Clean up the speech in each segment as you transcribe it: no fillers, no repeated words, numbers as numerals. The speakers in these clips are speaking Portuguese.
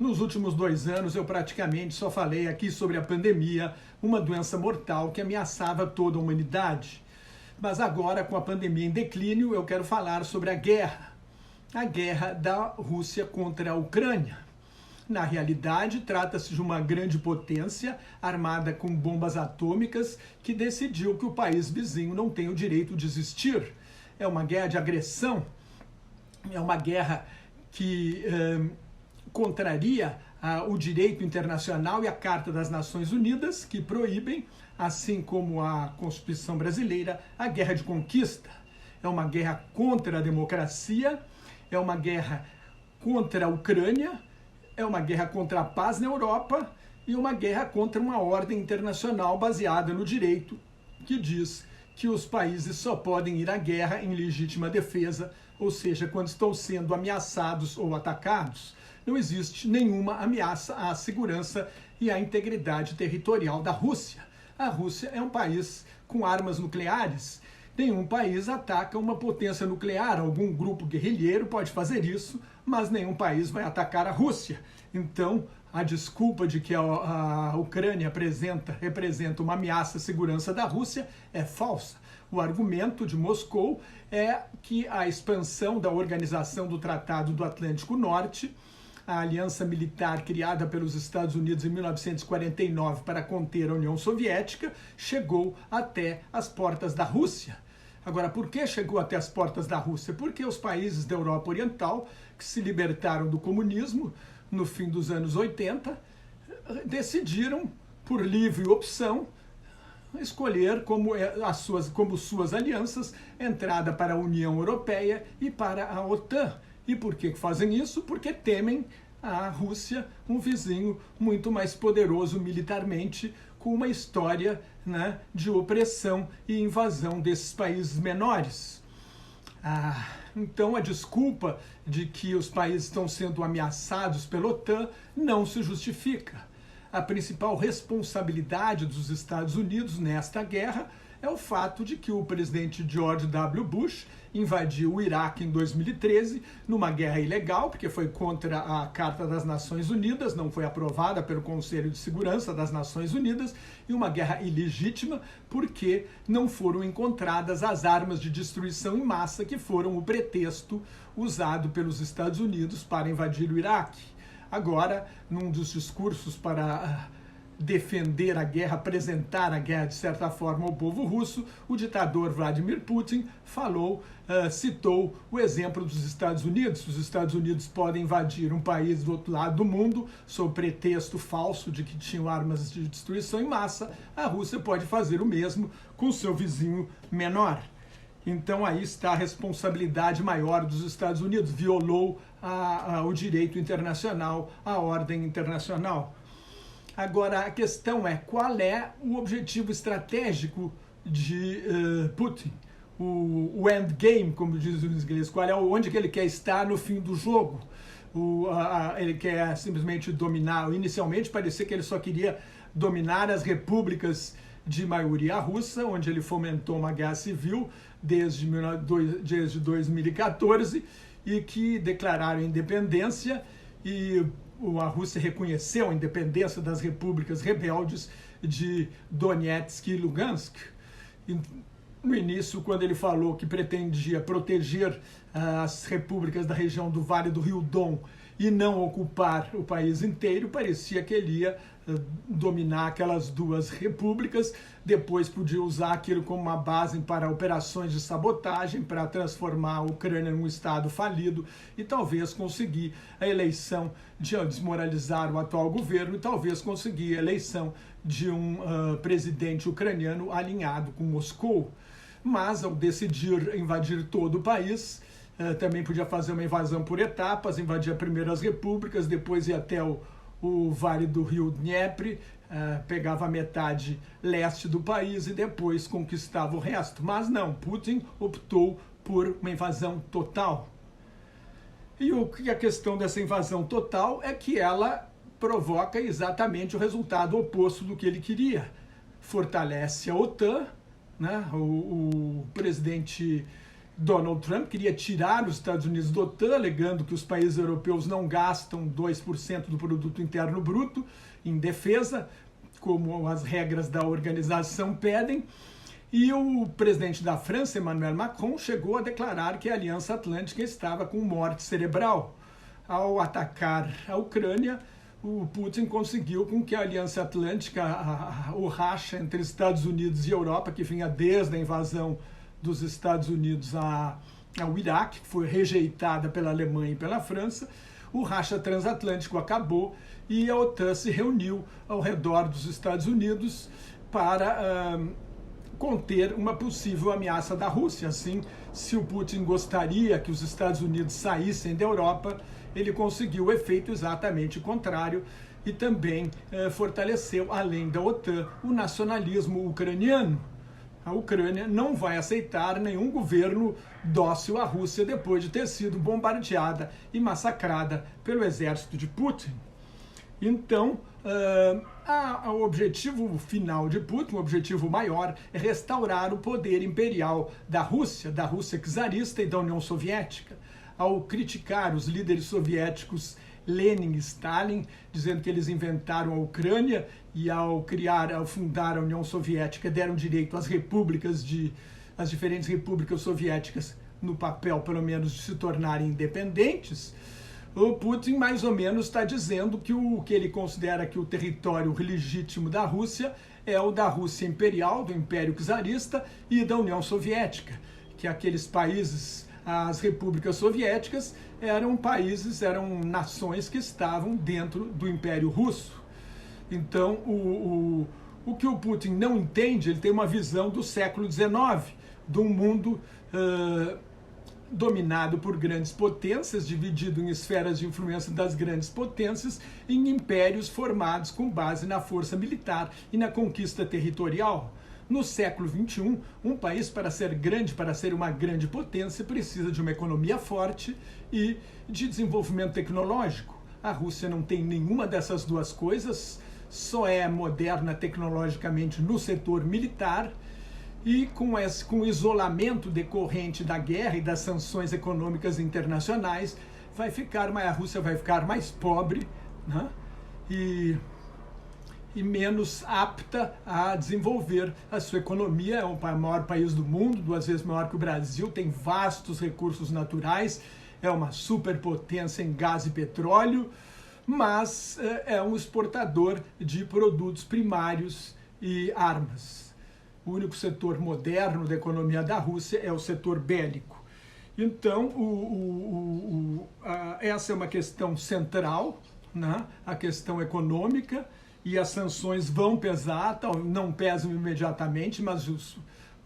Nos últimos 2 anos eu praticamente só falei aqui sobre a pandemia, uma doença mortal que ameaçava toda a humanidade. Mas agora, com a pandemia em declínio, eu quero falar sobre a guerra da Rússia contra a Ucrânia. Na realidade, trata-se de uma grande potência armada com bombas atômicas que decidiu que o país vizinho não tem o direito de existir. É uma guerra de agressão, é uma guerra que contraria o direito internacional e a Carta das Nações Unidas, que proíbem, assim como a Constituição brasileira, a guerra de conquista. É uma guerra contra a democracia, é uma guerra contra a Ucrânia, é uma guerra contra a paz na Europa e uma guerra contra uma ordem internacional baseada no direito, que diz que os países só podem ir à guerra em legítima defesa, ou seja, quando estão sendo ameaçados ou atacados. Não existe nenhuma ameaça à segurança e à integridade territorial da Rússia. A Rússia é um país com armas nucleares. Nenhum país ataca uma potência nuclear. Algum grupo guerrilheiro pode fazer isso, mas nenhum país vai atacar a Rússia. Então, a desculpa de que a Ucrânia representa uma ameaça à segurança da Rússia é falsa. O argumento de Moscou é que a expansão da Organização do Tratado do Atlântico Norte, a aliança militar criada pelos Estados Unidos em 1949 para conter a União Soviética, chegou até as portas da Rússia. Agora, por que chegou até as portas da Rússia? Porque os países da Europa Oriental, que se libertaram do comunismo no fim dos anos 80, decidiram, por livre opção, escolher como suas alianças entrada para a União Europeia e para a OTAN. E por que fazem isso? Porque temem a Rússia, um vizinho muito mais poderoso militarmente, com uma história, né, de opressão e invasão desses países menores. Então a desculpa de que os países estão sendo ameaçados pela OTAN não se justifica. A principal responsabilidade dos Estados Unidos nesta guerra é o fato de que o presidente George W. Bush invadiu o Iraque em 2013 numa guerra ilegal, porque foi contra a Carta das Nações Unidas, não foi aprovada pelo Conselho de Segurança das Nações Unidas, e uma guerra ilegítima porque não foram encontradas as armas de destruição em massa que foram o pretexto usado pelos Estados Unidos para invadir o Iraque. Agora, num dos discursos para defender a guerra, apresentar a guerra de certa forma ao povo russo, o ditador Vladimir Putin citou o exemplo dos Estados Unidos. Os Estados Unidos podem invadir um país do outro lado do mundo sob pretexto falso de que tinham armas de destruição em massa. A Rússia pode fazer o mesmo com seu vizinho menor. Então aí está a responsabilidade maior dos Estados Unidos. Violou o direito internacional, a ordem internacional. Agora, a questão é qual é o objetivo estratégico de Putin, o endgame, como dizem os ingleses, onde que ele quer estar no fim do jogo. Ele quer simplesmente dominar, inicialmente parecia que ele só queria dominar as repúblicas de maioria russa, onde ele fomentou uma guerra civil desde 2014 e que declararam independência, e a Rússia reconheceu a independência das repúblicas rebeldes de Donetsk e Lugansk. E no início, quando ele falou que pretendia proteger as repúblicas da região do Vale do Rio Don e não ocupar o país inteiro, parecia que ele ia dominar aquelas duas repúblicas. Depois podia usar aquilo como uma base para operações de sabotagem, para transformar a Ucrânia num estado falido e talvez conseguir a eleição de desmoralizar o atual governo e talvez conseguir a eleição de um presidente ucraniano alinhado com Moscou. Mas ao decidir invadir todo o país, também podia fazer uma invasão por etapas, invadir primeiro as repúblicas, depois ir até o Vale do Rio Dnieper, pegava a metade leste do país e depois conquistava o resto. Mas não, Putin optou por uma invasão total. E a questão dessa invasão total é que ela provoca exatamente o resultado oposto do que ele queria. Fortalece a OTAN, né? O presidente Donald Trump queria tirar os Estados Unidos da OTAN, alegando que os países europeus não gastam 2% do produto interno bruto em defesa, como as regras da organização pedem. E o presidente da França, Emmanuel Macron, chegou a declarar que a Aliança Atlântica estava com morte cerebral. Ao atacar a Ucrânia, o Putin conseguiu com que a Aliança Atlântica, o racha entre Estados Unidos e Europa, que vinha desde a invasão dos Estados Unidos ao Iraque, que foi rejeitada pela Alemanha e pela França, o racha transatlântico acabou e a OTAN se reuniu ao redor dos Estados Unidos para conter uma possível ameaça da Rússia. Assim, se o Putin gostaria que os Estados Unidos saíssem da Europa, ele conseguiu o efeito exatamente contrário e também fortaleceu, além da OTAN, o nacionalismo ucraniano. A Ucrânia não vai aceitar nenhum governo dócil à Rússia depois de ter sido bombardeada e massacrada pelo exército de Putin. Então, o objetivo final de Putin, o objetivo maior, é restaurar o poder imperial da Rússia czarista e da União Soviética. Ao criticar os líderes soviéticos Lenin e Stalin, dizendo que eles inventaram a Ucrânia e ao fundar a União Soviética deram direito às às diferentes repúblicas soviéticas, no papel pelo menos, de se tornarem independentes, o Putin mais ou menos está dizendo que o que ele considera que o território legítimo da Rússia é o da Rússia imperial, do Império Czarista e da União Soviética, que aqueles países, as repúblicas soviéticas, eram nações que estavam dentro do Império Russo. Então, o que o Putin não entende, ele tem uma visão do século XIX, de um mundo dominado por grandes potências, dividido em esferas de influência das grandes potências, em impérios formados com base na força militar e na conquista territorial. No século XXI, um país, para ser grande, para ser uma grande potência, precisa de uma economia forte e de desenvolvimento tecnológico. A Rússia não tem nenhuma dessas duas coisas, só é moderna tecnologicamente no setor militar, e com o isolamento decorrente da guerra e das sanções econômicas internacionais, a Rússia vai ficar mais pobre, né? e menos apta a desenvolver a sua economia. É o maior país do mundo, 2 vezes maior que o Brasil, tem vastos recursos naturais, é uma superpotência em gás e petróleo, mas é um exportador de produtos primários e armas. O único setor moderno da economia da Rússia é o setor bélico. Então, essa é uma questão central, né? A questão econômica, e as sanções vão pesar, não pesam imediatamente, mas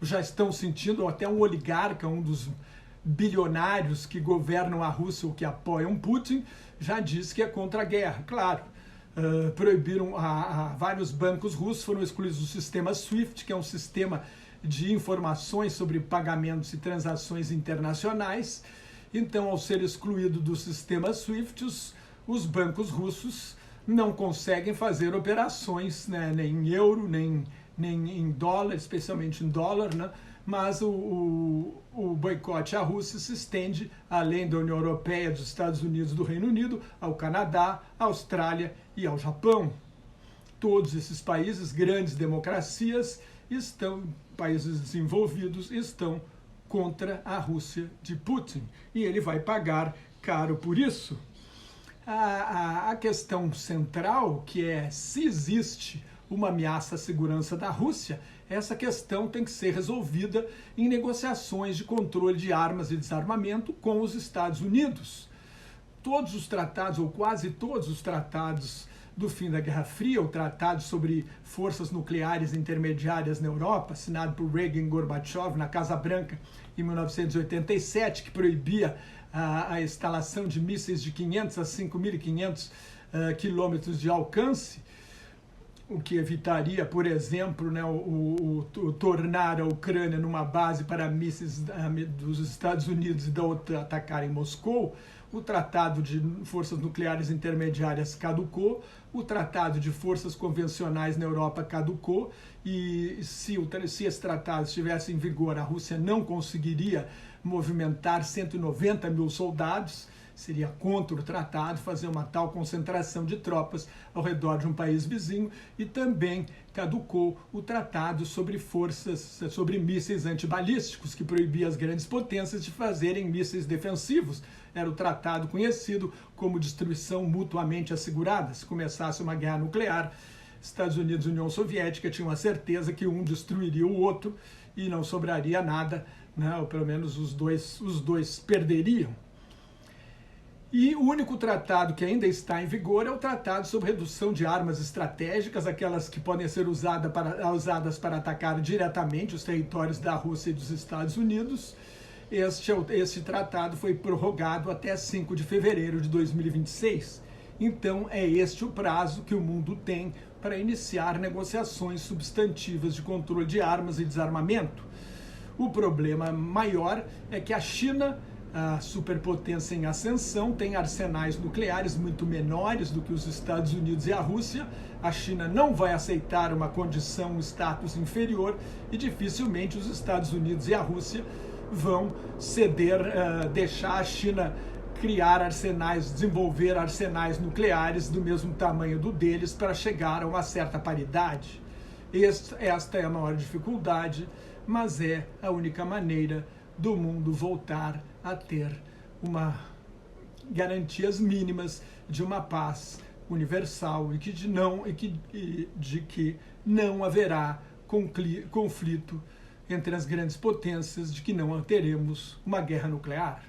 já estão sentindo. Até um oligarca, um dos bilionários que governam a Rússia ou que apoiam Putin, já disse que é contra a guerra. Claro, proibiram vários bancos russos, foram excluídos do sistema SWIFT, que é um sistema de informações sobre pagamentos e transações internacionais. Então, ao ser excluído do sistema SWIFT, os bancos russos não conseguem fazer operações, né, nem em euro, nem em dólar, especialmente em dólar, né? Mas o boicote à Rússia se estende, além da União Europeia, dos Estados Unidos e do Reino Unido, ao Canadá, à Austrália e ao Japão. Todos esses países, grandes democracias, países desenvolvidos, estão contra a Rússia de Putin. E ele vai pagar caro por isso. A questão central, que é se existe uma ameaça à segurança da Rússia, essa questão tem que ser resolvida em negociações de controle de armas e desarmamento com os Estados Unidos. Todos os tratados, ou quase todos os tratados do fim da Guerra Fria, o tratado sobre forças nucleares intermediárias na Europa, assinado por Reagan e Gorbachev na Casa Branca em 1987, que proibia a instalação de mísseis de 500 a 5.500 quilômetros de alcance, o que evitaria, por exemplo, né, tornar a Ucrânia numa base para mísseis dos Estados Unidos e da OTAN atacarem Moscou. o Tratado de Forças Nucleares Intermediárias caducou, o Tratado de Forças Convencionais na Europa caducou, e se esse tratado estivesse em vigor, a Rússia não conseguiria movimentar 190 mil soldados, seria contra o tratado fazer uma tal concentração de tropas ao redor de um país vizinho, e também caducou o tratado sobre mísseis antibalísticos, que proibia as grandes potências de fazerem mísseis defensivos. Era o tratado conhecido como destruição mutuamente assegurada. Se começasse uma guerra nuclear, Estados Unidos e União Soviética tinham a certeza que um destruiria o outro e não sobraria nada, né? Ou pelo menos os dois perderiam. E o único tratado que ainda está em vigor é o Tratado sobre Redução de Armas Estratégicas, aquelas que podem ser usadas para atacar diretamente os territórios da Rússia e dos Estados Unidos. Este tratado foi prorrogado até 5 de fevereiro de 2026. Então, é este o prazo que o mundo tem para iniciar negociações substantivas de controle de armas e desarmamento. O problema maior é que a China, a superpotência em ascensão, tem arsenais nucleares muito menores do que os Estados Unidos e a Rússia. A China não vai aceitar uma condição, um status inferior, e dificilmente os Estados Unidos e a Rússia vão ceder, deixar a China criar arsenais, desenvolver arsenais nucleares do mesmo tamanho do deles para chegar a uma certa paridade. Esta é a maior dificuldade, mas é a única maneira do mundo voltar a ter garantias mínimas de uma paz universal e de que não haverá conflito entre as grandes potências, de que não teremos uma guerra nuclear.